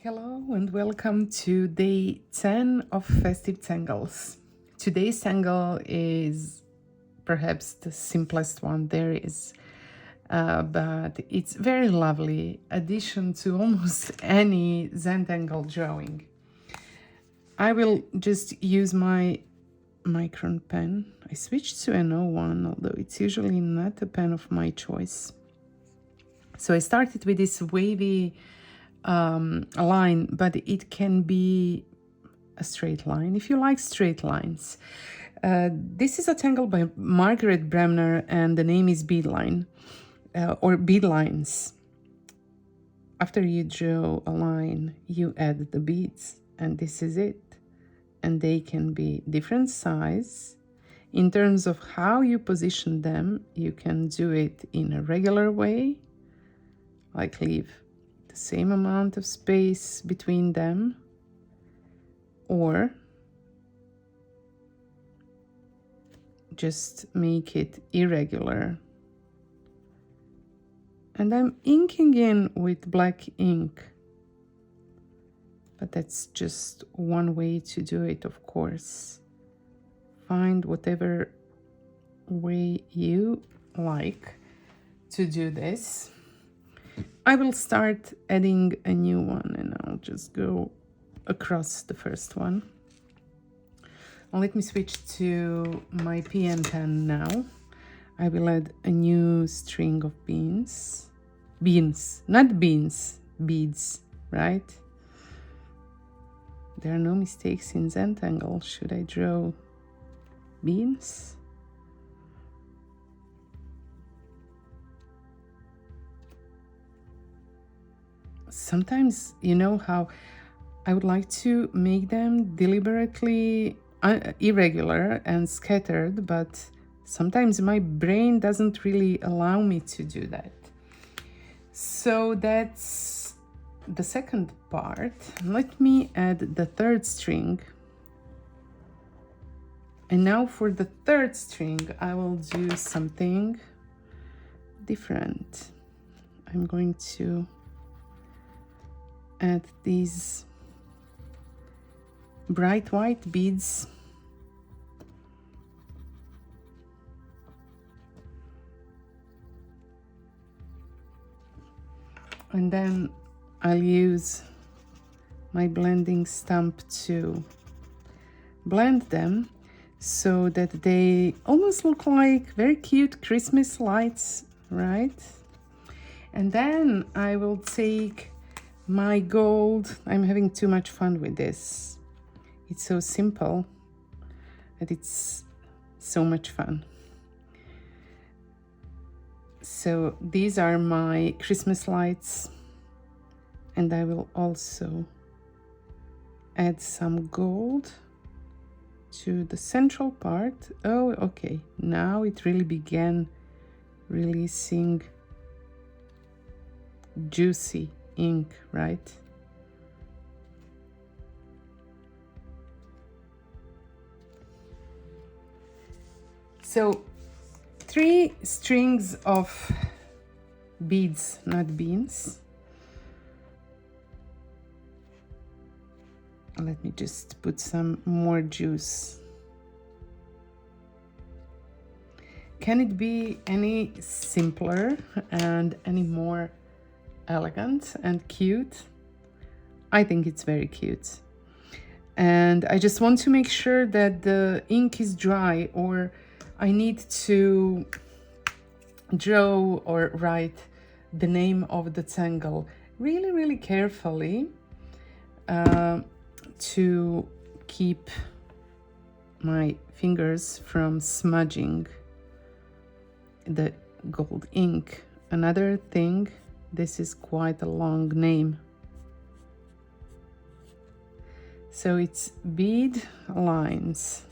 Hello and welcome to day 10 of Festive Tangles. Today's tangle is perhaps the simplest one there is, but it's very lovely addition to almost any Zentangle drawing. I will just use my Micron pen. I switched to an 01, although it's usually not a pen of my choice. So I started with this wavy line, but it can be a straight line if you like straight lines. This is a tangle by Margaret Bremner and the name is Beadline or Beadlines. After you draw a line, you add the beads and this is it. And they can be different size. In terms of how you position them, you can do it in a regular way, like leave the same amount of space between them, or just make it irregular. And I'm inking in with black ink, but that's just one way to do it, of course. Find whatever way you like to do this. I will start adding a new one and I'll just go across the first one. And let me switch to my PN pen now. I will add a new string of beans, not beans, beads, right? There are no mistakes in Zentangle. Should I draw beans? Sometimes, you know how I would like to make them deliberately irregular and scattered, but sometimes my brain doesn't really allow me to do that. So that's the second part. Let me add the third string. And now for the third string, I will do something different. I'm going to add these bright white beads. And then I'll use my blending stump to blend them so that they almost look like very cute Christmas lights, right? And then I will take my gold. I'm having too much fun with this. It's so simple and it's so much fun. So these are my Christmas lights, and I will also add some gold to the central part. Oh, okay, now it really began releasing juicy ink, right? So 3 strings of beads, not beans. Let me just put some more juice. Can it be any simpler and any more elegant and cute? I think it's very cute. And I just want to make sure that the ink is dry, or I need to draw or write the name of the tangle really, really carefully to keep my fingers from smudging the gold ink. Another thing, this is quite a long name. So it's Beadlines.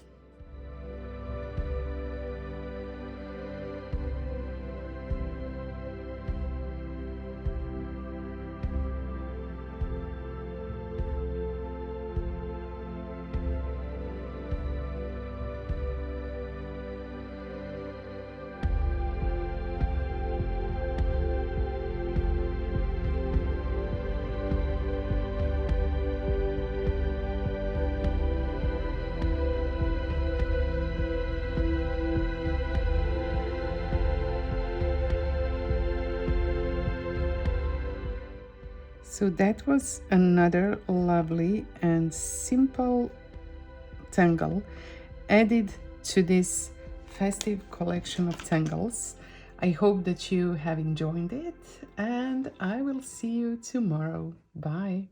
So that was another lovely and simple tangle added to this festive collection of tangles. I hope that you have enjoyed it, and I will see you tomorrow. Bye.